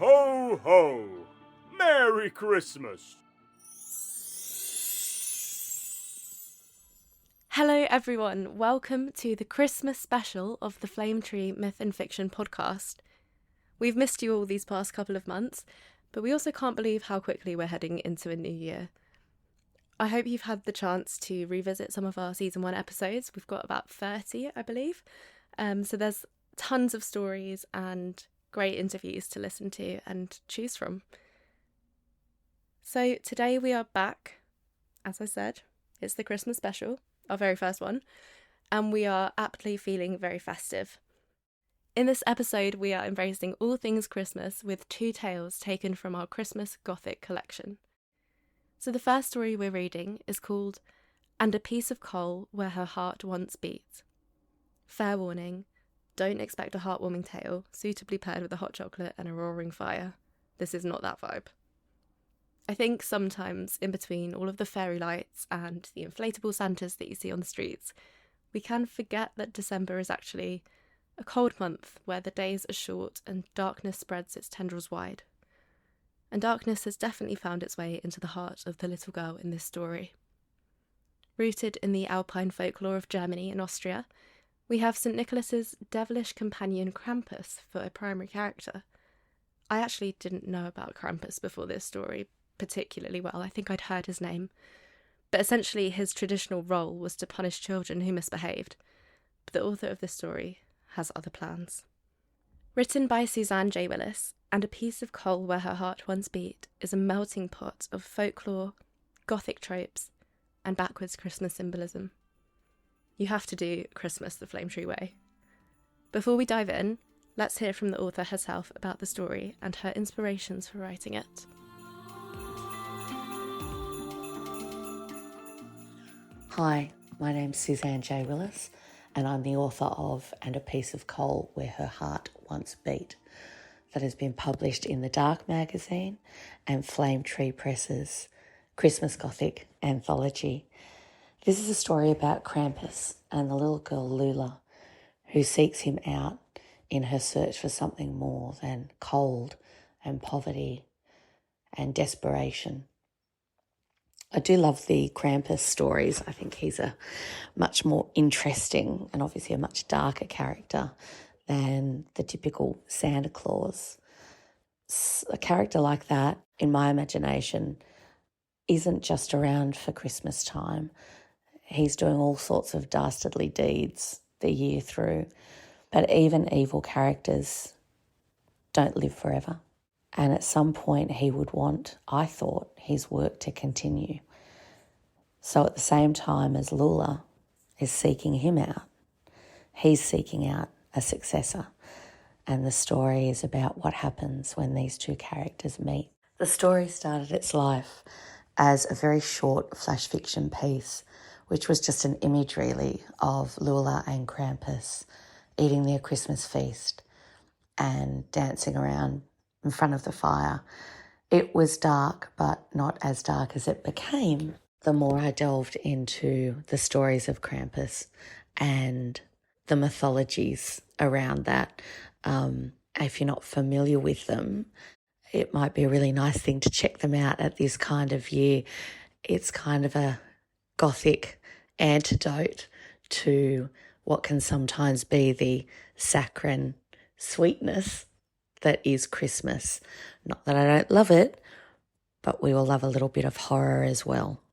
ho, ho! Merry Christmas! Hello everyone, welcome to the Christmas special of the Flame Tree Myth and Fiction podcast. We've missed you all these past couple of months, but we also can't believe how quickly we're heading into a new year. I hope you've had the chance to revisit some of our season 1 episodes. We've got about 30, I believe. So there's tons of stories and great interviews to listen to and choose from. So today we are back, as I said, it's the Christmas special, our very first one, and we are aptly feeling very festive. In this episode, we are embracing all things Christmas with 2 tales taken from our Christmas Gothic collection. So the first story we're reading is called "And a Piece of Coal Where Her Heart Once Beat." Fair warning, don't expect a heartwarming tale suitably paired with a hot chocolate and a roaring fire. This is not that vibe. I think sometimes in between all of the fairy lights and the inflatable Santas that you see on the streets, we can forget that December is actually a cold month where the days are short and darkness spreads its tendrils wide. And darkness has definitely found its way into the heart of the little girl in this story. Rooted in the Alpine folklore of Germany and Austria, we have St. Nicholas's devilish companion Krampus for a primary character. I actually didn't know about Krampus before this story particularly well. I think I'd heard his name. But essentially his traditional role was to punish children who misbehaved. But the author of this story has other plans. Written by Suzanne J. Willis, "And a Piece of Coal Where Her Heart Once Beat" is a melting pot of folklore, Gothic tropes, and backwards Christmas symbolism. You have to do Christmas the Flame Tree way. Before we dive in, let's hear from the author herself about the story and her inspirations for writing it. Hi, my name's Suzanne J. Willis, and I'm the author of "And a Piece of Coal Where Her Heart Once Beat," that has been published in the Dark magazine and Flame Tree Press's Christmas Gothic anthology. This is a story about Krampus and the little girl Lula, who seeks him out in her search for something more than cold and poverty and desperation. I do love the Krampus stories. I think he's a much more interesting and obviously a much darker character than the typical Santa Claus. A character like that, in my imagination, isn't just around for Christmas time. He's doing all sorts of dastardly deeds the year through. But even evil characters don't live forever. And at some point he would want, I thought, his work to continue. So at the same time as Lula is seeking him out, he's seeking out a successor. And the story is about what happens when these 2 characters meet. The story started its life as a very short flash fiction piece, which was just an image really of Lula and Krampus eating their Christmas feast and dancing around in front of the fire. It was dark, but not as dark as it became the more I delved into the stories of Krampus and the mythologies around that. If you're not familiar with them, it might be a really nice thing to check them out at this kind of year. It's kind of a Gothic antidote to what can sometimes be the saccharine sweetness that is Christmas. Not that I don't love it, but we will love a little bit of horror as well.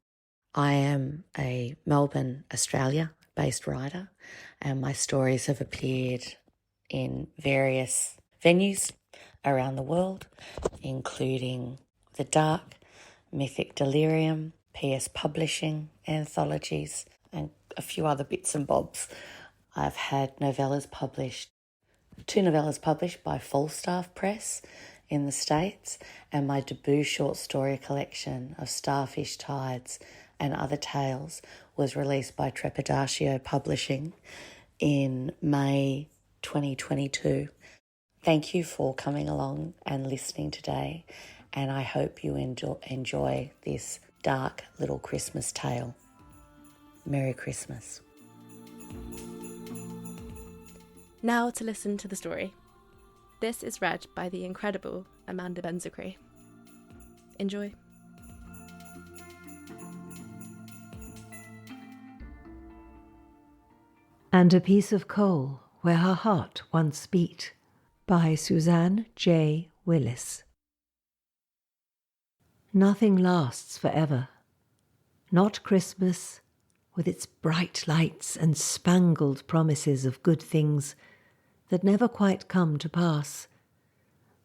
I am a Melbourne, Australia-based writer, and my stories have appeared in various venues around the world, including The Dark, Mythic Delirium, PS Publishing, anthologies, and a few other bits and bobs. I've had 2 novellas published by Falstaff Press in the States, and my debut short story collection of Starfish Tides and Other Tales was released by Trepidatio Publishing in May 2022. Thank you for coming along and listening today, and I hope you enjoy this dark little Christmas tale. Merry Christmas. Now to listen to the story. This is read by the incredible Amanda Benzecry. Enjoy. And a Piece of Coal Where Her Heart Once Beat, by Suzanne J. Willis. Nothing lasts forever. Not Christmas, with its bright lights and spangled promises of good things that never quite come to pass.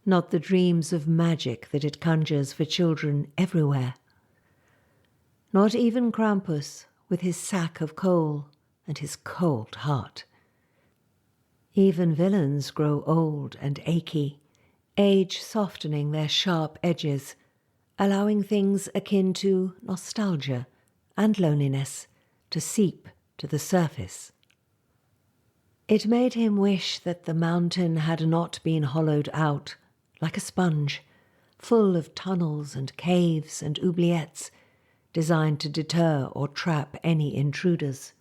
Not the dreams of magic that it conjures for children everywhere. Not even Krampus with his sack of coal and his cold heart. Even villains grow old and achy, age softening their sharp edges, allowing things akin to nostalgia and loneliness to seep to the surface. It made him wish that the mountain had not been hollowed out like a sponge, full of tunnels and caves and oubliettes, designed to deter or trap any intruders.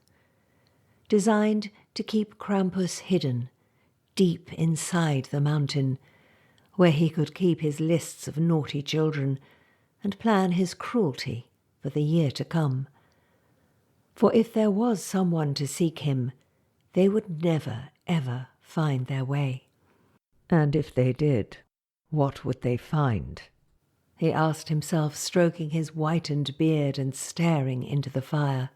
Designed to keep Krampus hidden, deep inside the mountain, where he could keep his lists of naughty children and plan his cruelty for the year to come. For if there was someone to seek him, they would never, ever find their way. And if they did, what would they find? He asked himself, stroking his whitened beard and staring into the fire.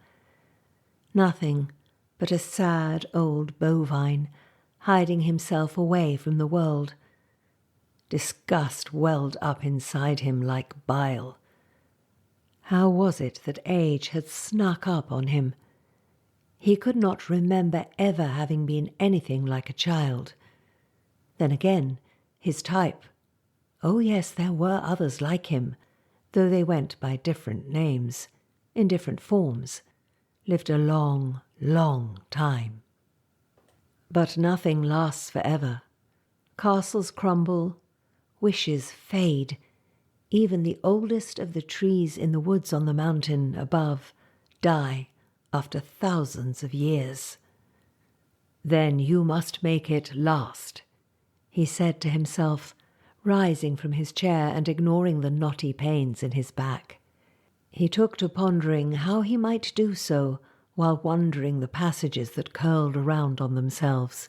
Nothing but a sad old bovine, hiding himself away from the world. Disgust welled up inside him like bile. How was it that age had snuck up on him? He could not remember ever having been anything like a child. Then again, his type. Oh yes, there were others like him, though they went by different names, in different forms, lived a long, long time. But nothing lasts forever. Castles crumble, wishes fade. Even the oldest of the trees in the woods on the mountain above die after thousands of years. Then you must make it last, he said to himself, rising from his chair and ignoring the knotty pains in his back. He took to pondering how he might do so while wandering the passages that curled around on themselves.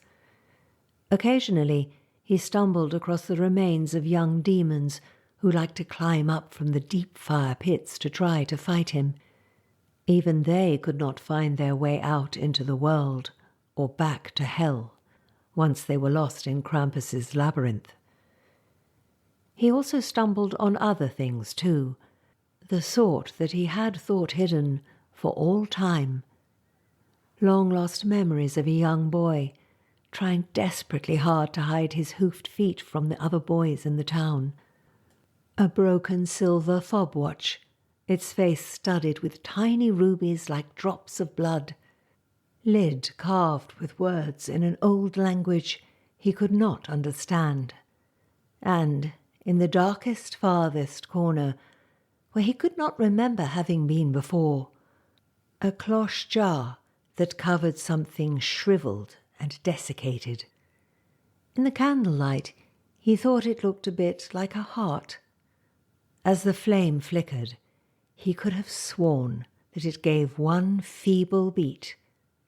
Occasionally he stumbled across the remains of young demons who liked to climb up from the deep fire pits to try to fight him. Even they could not find their way out into the world or back to hell once they were lost in Krampus's labyrinth. He also stumbled on other things too, the sort that he had thought hidden for all time. Long-lost memories of a young boy, trying desperately hard to hide his hoofed feet from the other boys in the town. A broken silver fob watch, its face studded with tiny rubies like drops of blood. Lid carved with words in an old language he could not understand. And in the darkest, farthest corner, where he could not remember having been before, a cloche jar that covered something shriveled and desiccated. In the candlelight, he thought it looked a bit like a heart. As the flame flickered, he could have sworn that it gave one feeble beat,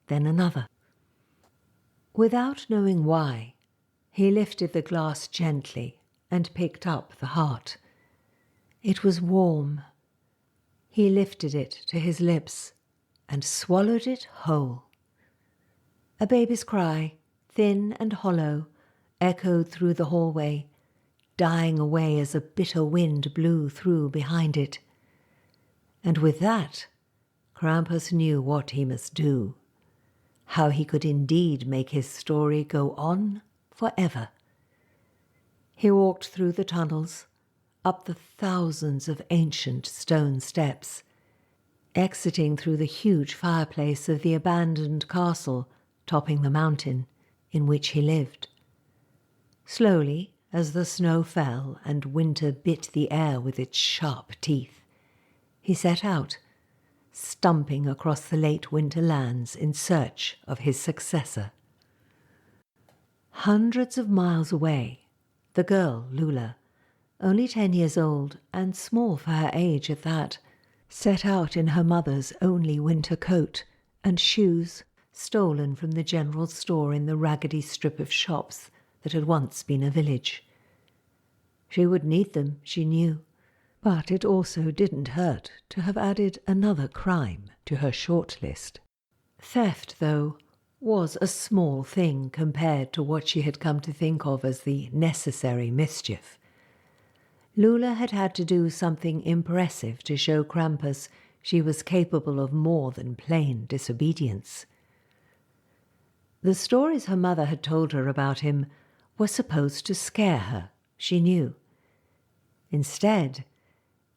then another. Without knowing why, he lifted the glass gently and picked up the heart. It was warm. He lifted it to his lips and swallowed it whole. A baby's cry, thin and hollow, echoed through the hallway, dying away as a bitter wind blew through behind it. And with that, Krampus knew what he must do, how he could indeed make his story go on forever. He walked through the tunnels, up the thousands of ancient stone steps, exiting through the huge fireplace of the abandoned castle topping the mountain in which he lived. Slowly, as the snow fell and winter bit the air with its sharp teeth, he set out, stumping across the late winter lands in search of his successor. Hundreds of miles away, the girl, Lula, only 10 years old and small for her age at that, set out in her mother's only winter coat and shoes stolen from the general store in the raggedy strip of shops that had once been a village. She would need them, she knew, but it also didn't hurt to have added another crime to her short list. Theft, though, was a small thing compared to what she had come to think of as the necessary mischief. Lula had had to do something impressive to show Krampus she was capable of more than plain disobedience. The stories her mother had told her about him were supposed to scare her, she knew. Instead,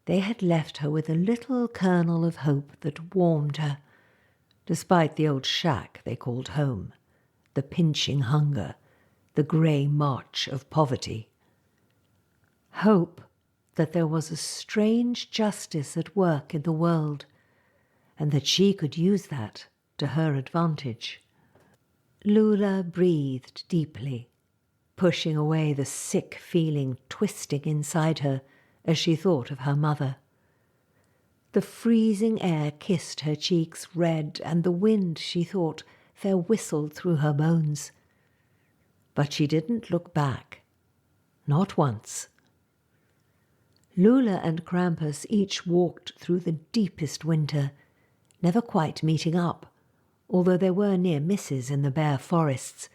they had left her with a little kernel of hope that warmed her, despite the old shack they called home, the pinching hunger, the grey march of poverty. Hope that there was a strange justice at work in the world, and that she could use that to her advantage. Lula breathed deeply, pushing away the sick feeling twisting inside her as she thought of her mother. The freezing air kissed her cheeks red, and the wind, she thought, fair whistled through her bones. But she didn't look back. Not once. Lula and Krampus each walked through the deepest winter, never quite meeting up, although there were near misses in the bare forests,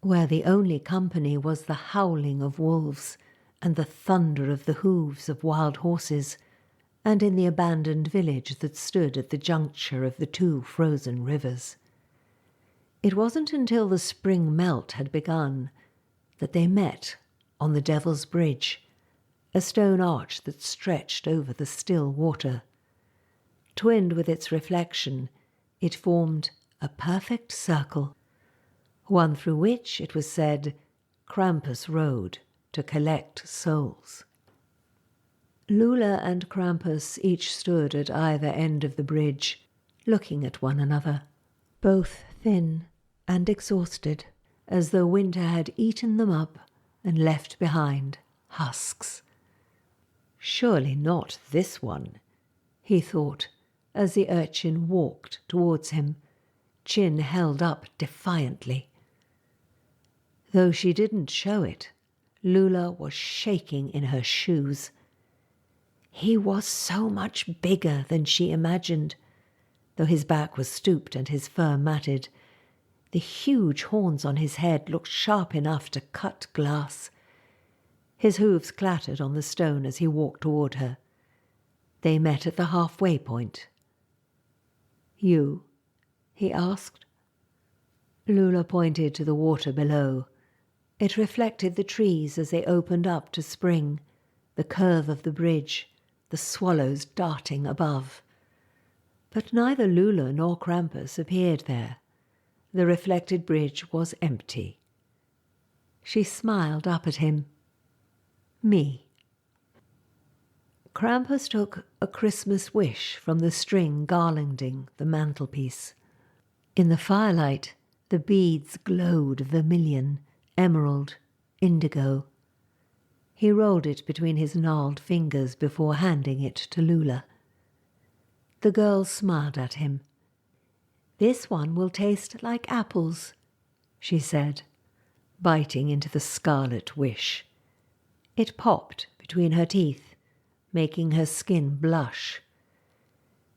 where the only company was the howling of wolves and the thunder of the hooves of wild horses, and in the abandoned village that stood at the juncture of the two frozen rivers. It wasn't until the spring melt had begun that they met on the Devil's Bridge, a stone arch that stretched over the still water. Twinned with its reflection, it formed a perfect circle, one through which, it was said, Krampus rode to collect souls. Lula and Krampus each stood at either end of the bridge, looking at one another, both thin and exhausted, as though winter had eaten them up and left behind husks. Surely not this one, he thought, as the urchin walked towards him, chin held up defiantly. Though she didn't show it, Lula was shaking in her shoes. He was so much bigger than she imagined, though his back was stooped and his fur matted. The huge horns on his head looked sharp enough to cut glass. His hooves clattered on the stone as he walked toward her. They met at the halfway point. "You?" he asked. Lula pointed to the water below. It reflected the trees as they opened up to spring, the curve of the bridge, the swallows darting above. But neither Lula nor Krampus appeared there. The reflected bridge was empty. She smiled up at him. "Me." Krampus took a Christmas wish from the string garlanding the mantelpiece. In the firelight, the beads glowed vermilion, emerald, indigo. He rolled it between his gnarled fingers before handing it to Lula. The girl smiled at him. "This one will taste like apples," she said, biting into the scarlet wish. It popped between her teeth, making her skin blush.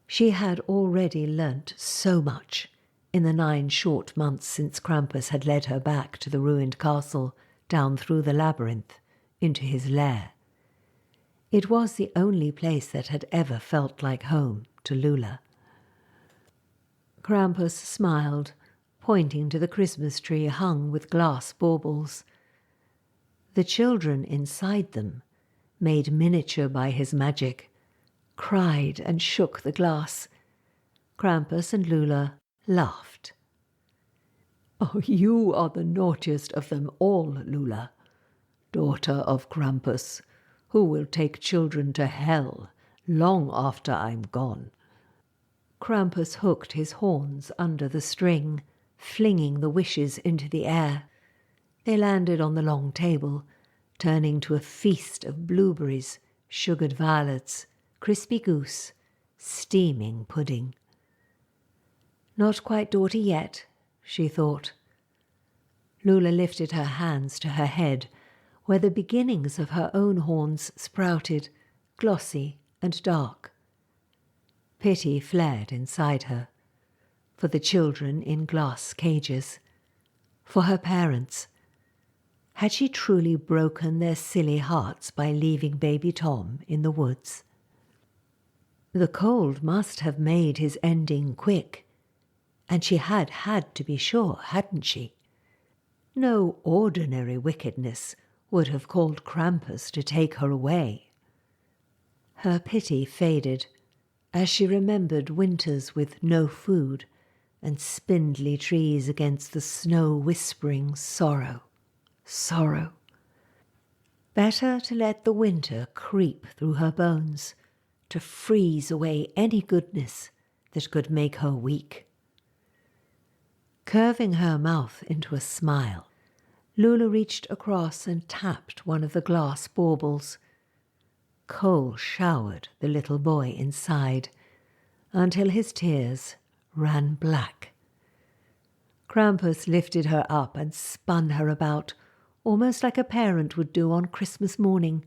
She had already learnt so much in the 9 short months since Krampus had led her back to the ruined castle, down through the labyrinth, into his lair. It was the only place that had ever felt like home to Lula. Krampus smiled, pointing to the Christmas tree hung with glass baubles. The children inside them, made miniature by his magic, cried and shook the glass. Krampus and Lula laughed. "Oh, you are the naughtiest of them all, Lula, daughter of Krampus, who will take children to hell long after I'm gone." Krampus hooked his horns under the string, flinging the wishes into the air. They landed on the long table, turning to a feast of blueberries, sugared violets, crispy goose, steaming pudding. Not quite daughter yet, she thought. Lula lifted her hands to her head, where the beginnings of her own horns sprouted, glossy and dark. Pity flared inside her, for the children in glass cages, for her parents. Had she truly broken their silly hearts by leaving baby Tom in the woods? The cold must have made his ending quick, and she had to be sure, hadn't she? No ordinary wickedness would have called Krampus to take her away. Her pity faded as she remembered winters with no food and spindly trees against the snow-whispering sorrow. Sorrow. Better to let the winter creep through her bones, to freeze away any goodness that could make her weak. Curving her mouth into a smile, Lula reached across and tapped one of the glass baubles. Coal showered the little boy inside until his tears ran black. Krampus lifted her up and spun her about, almost like a parent would do on Christmas morning,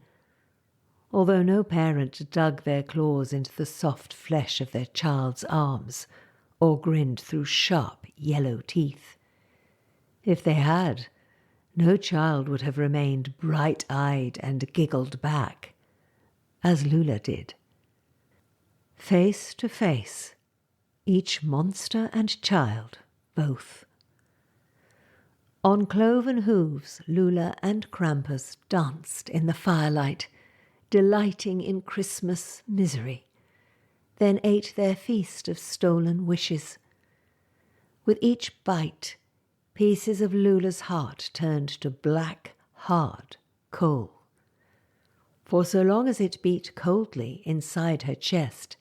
although no parent dug their claws into the soft flesh of their child's arms or grinned through sharp yellow teeth. If they had, no child would have remained bright-eyed and giggled back, as Lula did. Face to face, each monster and child, both. On cloven hooves, Lula and Krampus danced in the firelight, delighting in Christmas misery, then ate their feast of stolen wishes. With each bite, pieces of Lula's heart turned to black, hard coal. For so long as it beat coldly inside her chest,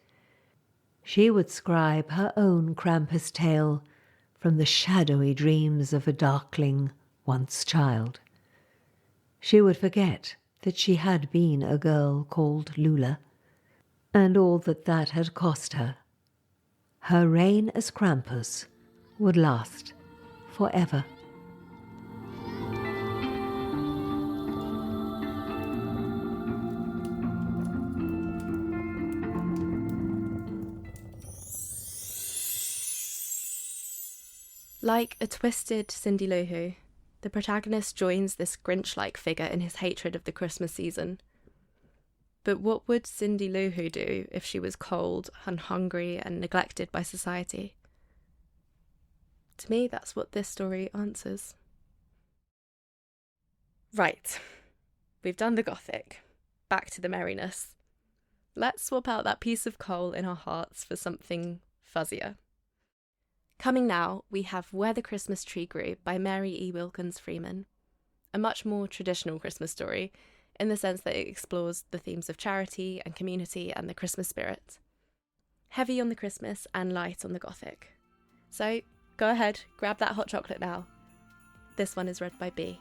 she would scribe her own Krampus tale from the shadowy dreams of a darkling once child. She would forget that she had been a girl called Lula, and all that had cost her. Her reign as Krampus would last forever. Like a twisted Cindy Lou Who, the protagonist joins this Grinch-like figure in his hatred of the Christmas season. But what would Cindy Lou Who do if she was cold and hungry and neglected by society? To me, that's what this story answers. Right, we've done the Gothic. Back to the merriness. Let's swap out that piece of coal in our hearts for something fuzzier. Coming now, we have Where the Christmas Tree Grew by Mary E. Wilkins Freeman, a much more traditional Christmas story in the sense that it explores the themes of charity and community and the Christmas spirit. Heavy on the Christmas and light on the Gothic. So go ahead, grab that hot chocolate now. This one is read by B.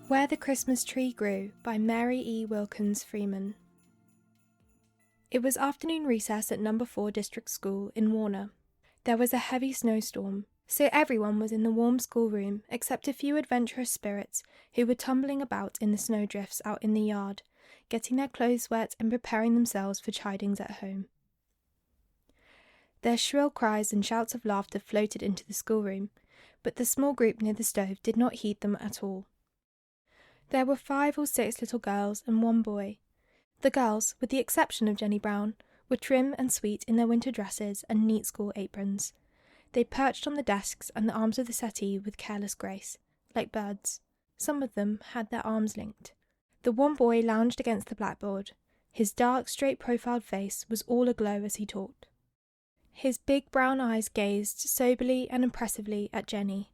Where the Christmas Tree Grew by Mary E. Wilkins Freeman. It was afternoon recess at No. 4 District School in Warner. There was a heavy snowstorm, so everyone was in the warm schoolroom except a few adventurous spirits who were tumbling about in the snowdrifts out in the yard, getting their clothes wet and preparing themselves for chidings at home. Their shrill cries and shouts of laughter floated into the schoolroom, but the small group near the stove did not heed them at all. There were 5 or 6 little girls and 1 boy. The girls, with the exception of Jenny Brown, were trim and sweet in their winter dresses and neat school aprons. They perched on the desks and the arms of the settee with careless grace, like birds. Some of them had their arms linked. The one boy lounged against the blackboard. His dark, straight-profiled face was all aglow as he talked. His big brown eyes gazed soberly and impressively at Jenny,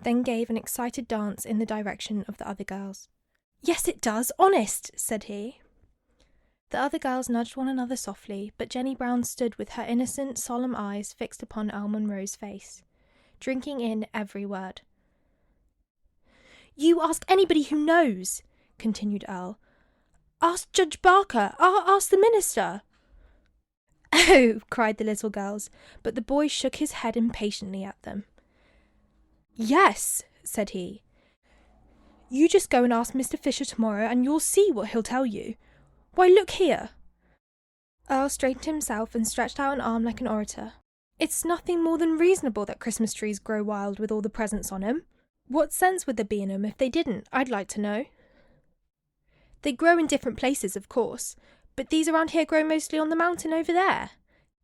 then gave an excited dance in the direction of the other girls. "Yes, it does, honest," said he. The other girls nudged one another softly, but Jenny Brown stood with her innocent, solemn eyes fixed upon Earl Monroe's face, drinking in every word. "You ask anybody who knows," continued Earl. "Ask Judge Barker. Ask the minister." "Oh," cried the little girls, but the boy shook his head impatiently at them. "Yes," said he. "You just go and ask Mr. Fisher tomorrow, and you'll see what he'll tell you. Why, look here." Earl straightened himself and stretched out an arm like an orator. "It's nothing more than reasonable that Christmas trees grow wild with all the presents on 'em. What sense would there be in 'em if they didn't, I'd like to know? They grow in different places, of course, but these around here grow mostly on the mountain over there.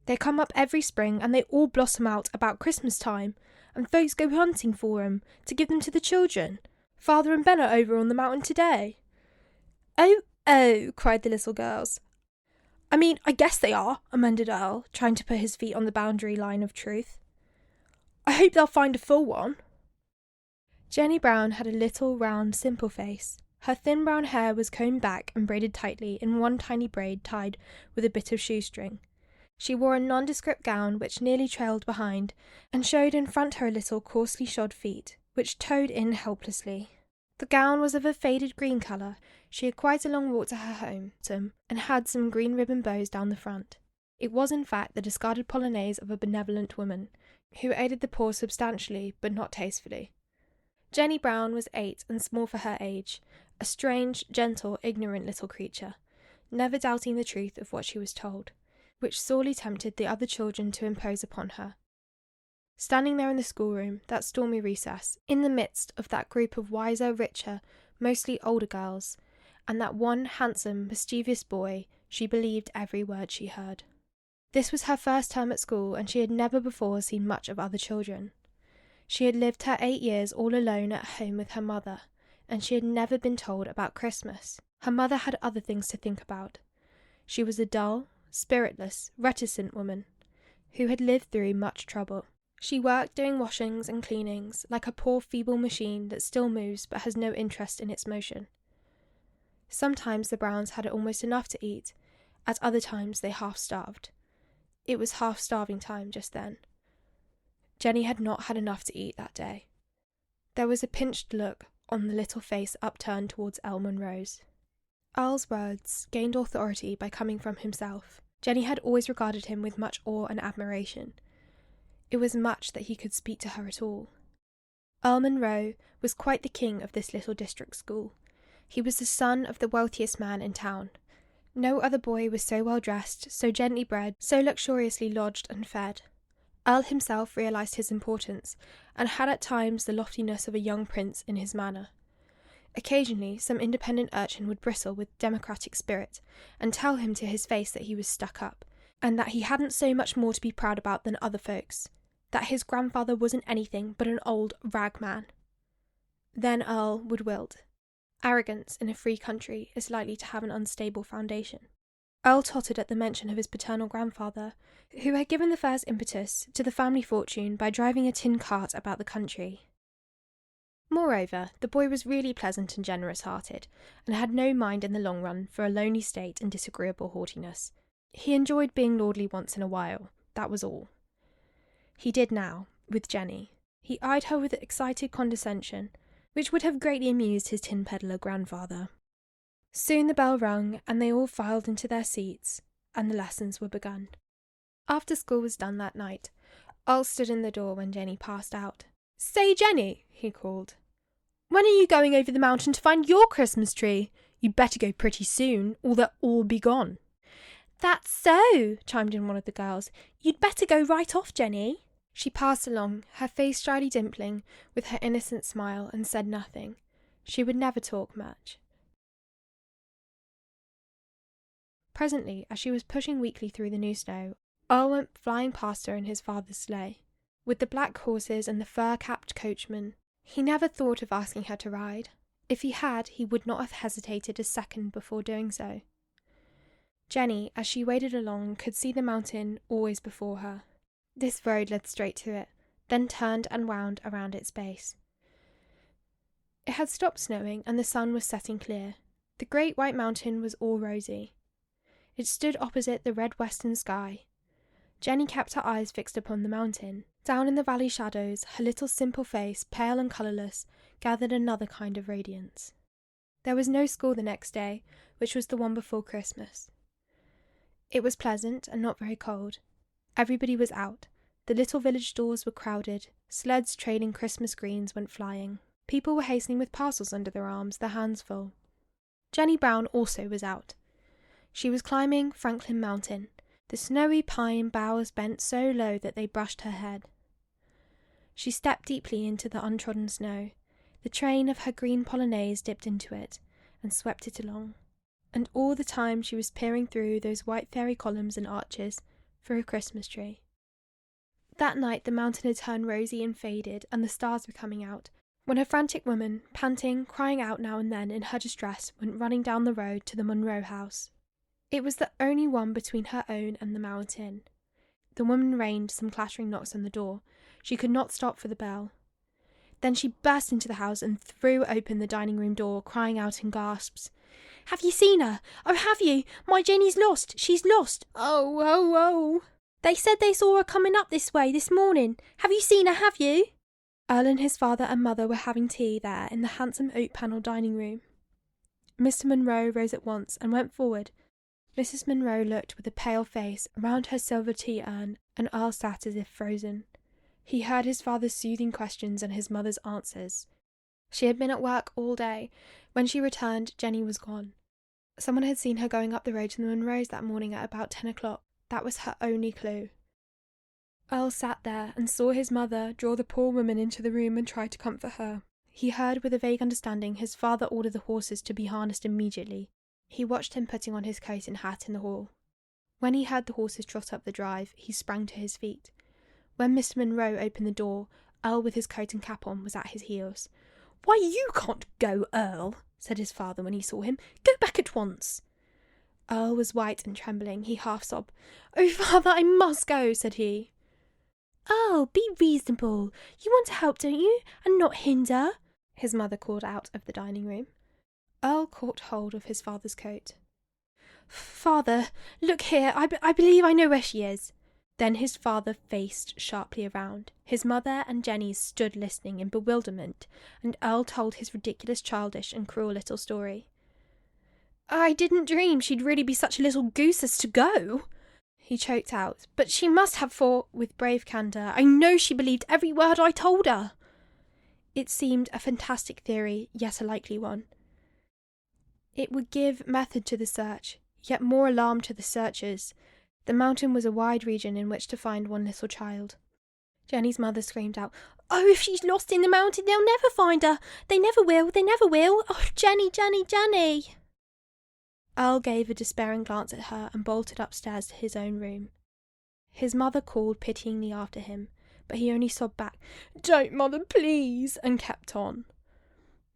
They come up every spring, and they all blossom out about Christmas time, and folks go hunting for 'em to give them to the children. Father and Ben are over on the mountain today." Oh, cried the little girls. "I mean, I guess they are," amended Earl, trying to put his feet on the boundary line of truth. "I hope they'll find a full one." Jenny Brown had a little, round, simple face. Her thin brown hair was combed back and braided tightly in one tiny braid tied with a bit of shoestring. She wore a nondescript gown which nearly trailed behind, and showed in front her little coarsely shod feet, which toed in helplessly. The gown was of a faded green colour. She had quite a long walk to her home, and had some green ribbon bows down the front. It was in fact the discarded polonaise of a benevolent woman, who aided the poor substantially but not tastefully. Jenny Brown was 8 and small for her age, a strange, gentle, ignorant little creature, never doubting the truth of what she was told, which sorely tempted the other children to impose upon her. Standing there in the schoolroom, that stormy recess, in the midst of that group of wiser, richer, mostly older girls, and that one handsome, mischievous boy, she believed every word she heard. This was her first term at school, and she had never before seen much of other children. She had lived her 8 years all alone at home with her mother, and she had never been told about Christmas. Her mother had other things to think about. She was a dull, spiritless, reticent woman, who had lived through much trouble. She worked doing washings and cleanings, like a poor feeble machine that still moves but has no interest in its motion. Sometimes the Browns had almost enough to eat, at other times they half-starved. It was half-starving time just then. Jenny had not had enough to eat that day. There was a pinched look on the little face upturned towards Earl Monroe's. Earl's words gained authority by coming from himself. Jenny had always regarded him with much awe and admiration. It was much that he could speak to her at all. Earl Monroe was quite the king of this little district school. He was the son of the wealthiest man in town. No other boy was so well dressed, so gently bred, so luxuriously lodged and fed. Earl himself realised his importance, and had at times the loftiness of a young prince in his manner. Occasionally some independent urchin would bristle with democratic spirit, and tell him to his face that he was stuck up, and that he hadn't so much more to be proud about than other folks, that his grandfather wasn't anything but an old rag man. Then Earl would wilt. Arrogance in a free country is likely to have an unstable foundation. Earl tottered at the mention of his paternal grandfather, who had given the first impetus to the family fortune by driving a tin cart about the country. Moreover, the boy was really pleasant and generous-hearted, and had no mind in the long run for a lonely state and disagreeable haughtiness. He enjoyed being lordly once in a while, that was all. He did now, with Jenny. He eyed her with excited condescension, which would have greatly amused his tin peddler grandfather. Soon the bell rung, and they all filed into their seats, and the lessons were begun. After school was done that night, Earl stood in the door when Jenny passed out. "Say, Jenny," he called, "when are you going over the mountain to find your Christmas tree? You'd better go pretty soon, or they'll all be gone." "That's so," chimed in one of the girls. "You'd better go right off, Jenny." She passed along, her face shyly dimpling, with her innocent smile, and said nothing. She would never talk much. Presently, as she was pushing weakly through the new snow, Earl went flying past her in his father's sleigh, with the black horses and the fur-capped coachman. He never thought of asking her to ride. If he had, he would not have hesitated a second before doing so. Jenny, as she waded along, could see the mountain always before her. This road led straight to it, then turned and wound around its base. It had stopped snowing, and the sun was setting clear. The great white mountain was all rosy. It stood opposite the red western sky. Jenny kept her eyes fixed upon the mountain. Down in the valley shadows, her little simple face, pale and colourless, gathered another kind of radiance. There was no school the next day, which was the one before Christmas. It was pleasant and not very cold. Everybody was out. The little village stores were crowded. Sleds trailing Christmas greens went flying. People were hastening with parcels under their arms, their hands full. Jenny Brown also was out. She was climbing Franklin Mountain. The snowy pine boughs bent so low that they brushed her head. She stepped deeply into the untrodden snow. The train of her green polonaise dipped into it and swept it along. And all the time she was peering through those white fairy columns and arches for a Christmas tree. That night the mountain had turned rosy and faded, and the stars were coming out, when a frantic woman, panting, crying out now and then in her distress, went running down the road to the Munro house. It was the only one between her own and the mountain. The woman rained some clattering knocks on the door. She could not stop for the bell. Then she burst into the house and threw open the dining room door, crying out in gasps, "Have you seen her? Oh, have you? My Jenny's lost! She's lost! Oh, oh, oh! They said they saw her coming up this way this morning. Have you seen her, have you?" Earl and his father and mother were having tea there in the handsome oak-panelled dining room. Mr. Munro rose at once and went forward. Mrs. Munro looked with a pale face around her silver tea urn, and Earl sat as if frozen. He heard his father's soothing questions and his mother's answers. She had been at work all day. When she returned, Jenny was gone. Someone had seen her going up the road to the Munros that morning at about 10 o'clock. That was her only clue. Earl sat there and saw his mother draw the poor woman into the room and try to comfort her. He heard with a vague understanding his father order the horses to be harnessed immediately. He watched him putting on his coat and hat in the hall. When he heard the horses trot up the drive, he sprang to his feet. When Mr. Munro opened the door, Earl with his coat and cap on was at his heels. "Why, you can't go, Earl," said his father when he saw him. "Go back at once." Earl was white and trembling. He half sobbed. "Oh, father, I must go," said he. "Earl, be reasonable. You want to help, don't you, and not hinder?" his mother called out of the dining room. Earl caught hold of his father's coat. "Father, look here, I believe I know where she is." Then his father faced sharply around. His mother and Jenny stood listening in bewilderment, and Earl told his ridiculous, childish and cruel little story. "I didn't dream she'd really be such a little goose as to go," he choked out. "But she must have, for," with brave candour, "I know she believed every word I told her." It seemed a fantastic theory, yet a likely one. It would give method to the search, yet more alarm to the searchers. The mountain was a wide region in which to find one little child. Jenny's mother screamed out, "Oh, if she's lost in the mountain, they'll never find her. They never will, they never will. Oh, Jenny, Jenny, Jenny." Earl gave a despairing glance at her and bolted upstairs to his own room. His mother called pityingly after him, but he only sobbed back, "Don't, mother, please," and kept on.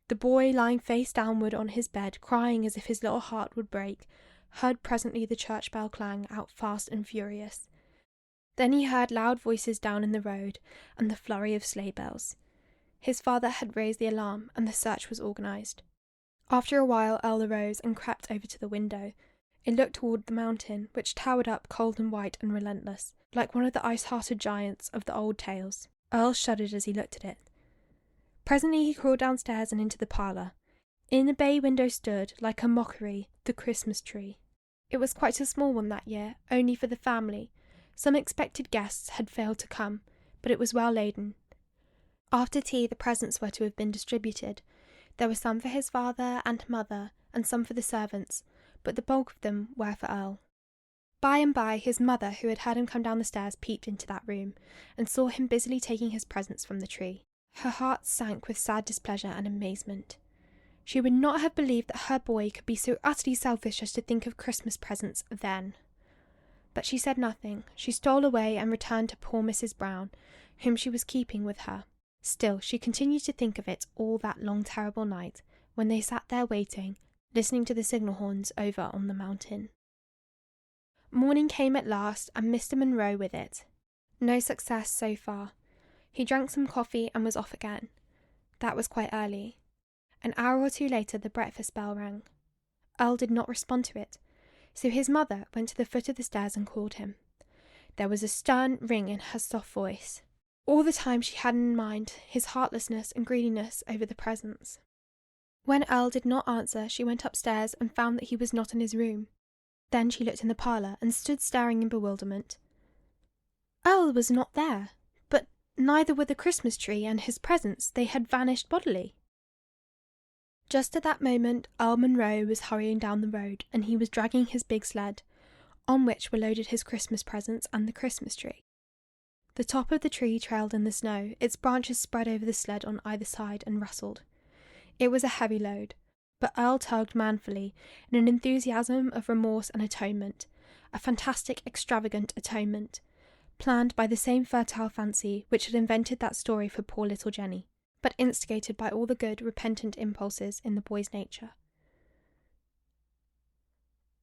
The boy, lying face downward on his bed, crying as if his little heart would break, heard presently the church bell clang out fast and furious. Then he heard loud voices down in the road and the flurry of sleigh bells. His father had raised the alarm, and the search was organised. After a while Earl arose and crept over to the window. It looked toward the mountain, which towered up cold and white and relentless, like one of the ice-hearted giants of the old tales. Earl shuddered as he looked at it. Presently he crawled downstairs and into the parlour. In the bay window stood, like a mockery, the Christmas tree. It was quite a small one that year, only for the family. Some expected guests had failed to come, but it was well laden. After tea the presents were to have been distributed. There were some for his father and mother, and some for the servants, but the bulk of them were for Earl. By and by his mother, who had heard him come down the stairs, peeped into that room, and saw him busily taking his presents from the tree. Her heart sank with sad displeasure and amazement. She would not have believed that her boy could be so utterly selfish as to think of Christmas presents then. But she said nothing. She stole away and returned to poor Mrs. Brown, whom she was keeping with her. Still, she continued to think of it all that long terrible night, when they sat there waiting, listening to the signal horns over on the mountain. Morning came at last, and Mr. Munro with it. No success so far. He drank some coffee and was off again. That was quite early. An hour or two later the breakfast bell rang. Earl did not respond to it. so his mother went to the foot of the stairs and called him. There was a stern ring in her soft voice. All the time she had in mind his heartlessness and greediness over the presents. When Earl did not answer, she went upstairs and found that he was not in his room. Then she looked in the parlour and stood staring in bewilderment. Earl was not there, but neither were the Christmas tree and his presents. They had vanished bodily. Just at that moment, Earl Munro was hurrying down the road, and he was dragging his big sled, on which were loaded his Christmas presents and the Christmas tree. The top of the tree trailed in the snow, its branches spread over the sled on either side and rustled. It was a heavy load, but Earl tugged manfully in an enthusiasm of remorse and atonement, a fantastic, extravagant atonement, planned by the same fertile fancy which had invented that story for poor little Jenny, but instigated by all the good, repentant impulses in the boy's nature.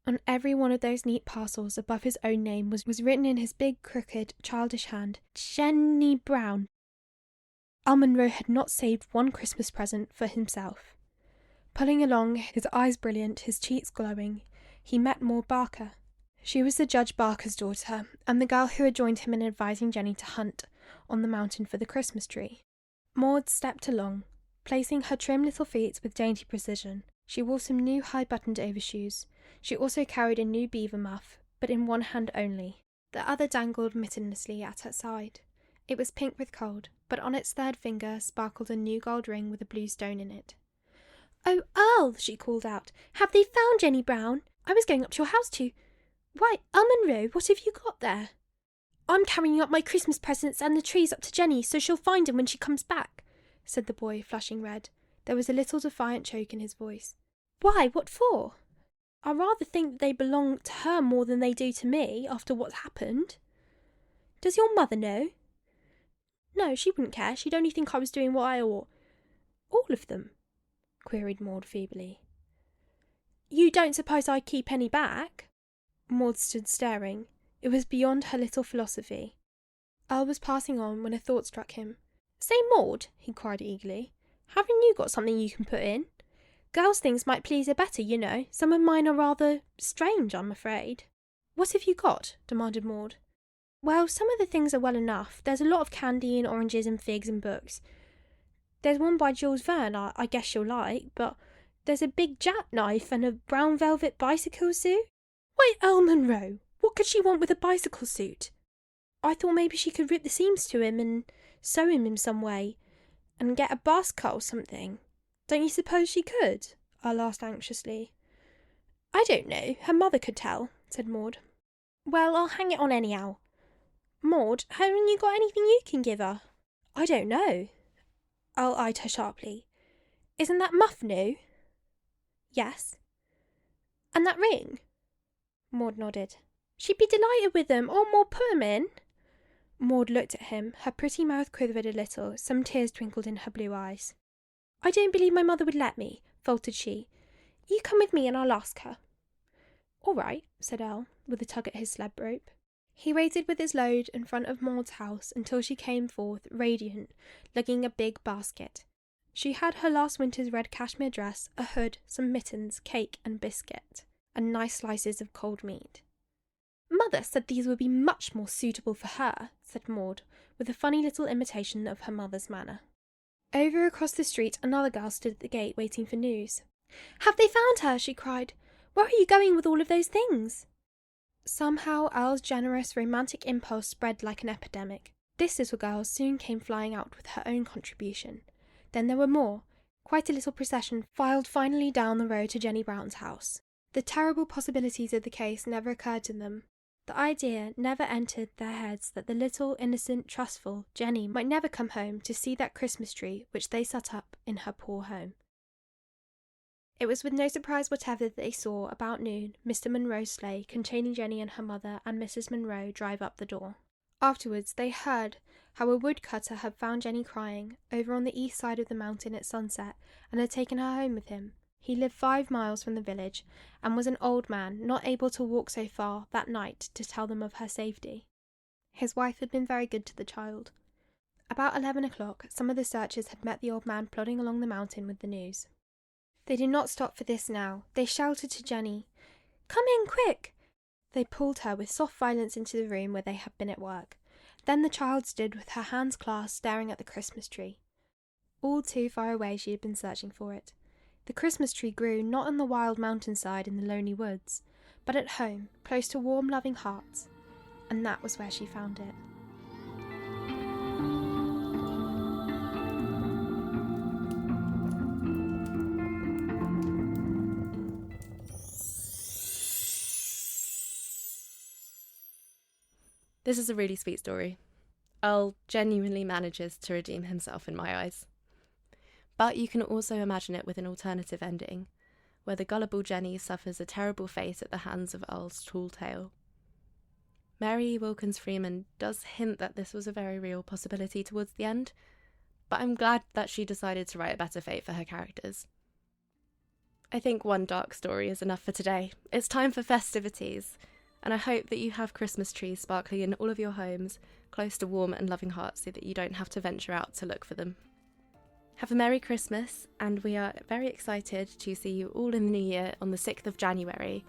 On every one of those neat parcels above his own name was written in his big, crooked, childish hand, Jenny Brown. Earl Munro had not saved one Christmas present for himself. Pulling along, his eyes brilliant, his cheeks glowing, he met Maud Barker. She was the Judge Barker's daughter, and the girl who had joined him in advising Jenny to hunt on the mountain for the Christmas tree. Maud stepped along, placing her trim little feet with dainty precision. She wore some new high-buttoned overshoes. She also carried a new beaver muff, but in one hand only. The other dangled mittenlessly at her side. It was pink with cold, but on its third finger sparkled a new gold ring with a blue stone in it. "Oh, Earl," she called out, "have they found Jenny Brown? I was going up to your house to—" "Why, Earl Munro, what have you got there?" "I'm carrying up my Christmas presents and the trees up to Jenny, so she'll find them when she comes back," said the boy, flushing red. There was a little defiant choke in his voice. "Why, what for?" "I rather think that they belong to her more than they do to me, after what's happened." "Does your mother know?" "No, she wouldn't care. She'd only think I was doing what I ought." "All of them?" queried Maud feebly. "You don't suppose I'd keep any back?" Maud stood staring. It was beyond her little philosophy. Earl was passing on when a thought struck him. "Say, Maud," he cried eagerly, "haven't you got something you can put in? Girls' things might please her better, you know. Some of mine are rather strange, I'm afraid." "What have you got?" demanded Maud. "Well, some of the things are well enough. There's a lot of candy and oranges and figs and books. There's one by Jules Verne I guess you'll like, but there's a big jackknife and a brown velvet bicycle suit." "Why, Earl Munro, what could she want with a bicycle suit?" "I thought maybe she could rip the seams to him and sew him in some way, and get a bust cut or something. Don't you suppose she could?" Earl asked anxiously. "I don't know. Her mother could tell," said Maud. "Well, I'll hang it on anyhow. Maud, haven't you got anything you can give her?" "I don't know." Earl eyed her sharply. "Isn't that muff new?" "Yes." "And that ring?" Maud nodded. "She'd be delighted with them. Oh, Maud, put 'em in." Maud looked at him. Her pretty mouth quivered a little. Some tears twinkled in her blue eyes. "I don't believe my mother would let me," faltered she. "You come with me and I'll ask her." "All right," said Earl, with a tug at his sled rope. He waited with his load in front of Maud's house until she came forth, radiant, lugging a big basket. She had her last winter's red cashmere dress, a hood, some mittens, cake and biscuit, and nice slices of cold meat. "Mother said these would be much more suitable for her," said Maud, with a funny little imitation of her mother's manner. Over across the street another girl stood at the gate waiting for news. "Have they found her?" she cried. "Where are you going with all of those things?" Somehow Earl's generous, romantic impulse spread like an epidemic. This little girl soon came flying out with her own contribution. Then there were more. Quite a little procession filed finally down the road to Jenny Brown's house. The terrible possibilities of the case never occurred to them. The idea never entered their heads that the little, innocent, trustful Jenny might never come home to see that Christmas tree which they set up in her poor home. It was with no surprise whatever that they saw, about noon, Mr. Munro's sleigh containing Jenny and her mother and Mrs. Munro drive up the door. Afterwards they heard how a woodcutter had found Jenny crying over on the east side of the mountain at sunset and had taken her home with him. He lived 5 miles from the village and was an old man, not able to walk so far that night to tell them of her safety. His wife had been very good to the child. About 11 o'clock, some of the searchers had met the old man plodding along the mountain with the news. They did not stop for this now. They shouted to Jenny. Come in, quick! They pulled her with soft violence into the room where they had been at work. Then the child stood with her hands clasped, staring at the Christmas tree. All too far away she had been searching for it. The Christmas tree grew not on the wild mountainside in the lonely woods, but at home, close to warm, loving hearts. And that was where she found it. This is a really sweet story. Earl genuinely manages to redeem himself in my eyes. But you can also imagine it with an alternative ending, where the gullible Jenny suffers a terrible fate at the hands of Earl's tall tale. Mary Wilkins Freeman does hint that this was a very real possibility towards the end, but I'm glad that she decided to write a better fate for her characters. I think one dark story is enough for today. It's time for festivities, and I hope that you have Christmas trees sparkling in all of your homes, close to warm and loving hearts so that you don't have to venture out to look for them. Have a Merry Christmas, and we are very excited to see you all in the new year on the 6th of January,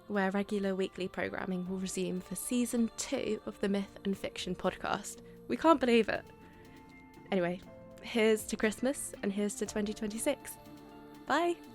where regular weekly programming will resume for Season 2 of the Myth and Fiction podcast. We can't believe it. Anyway, here's to Christmas, and here's to 2026. Bye!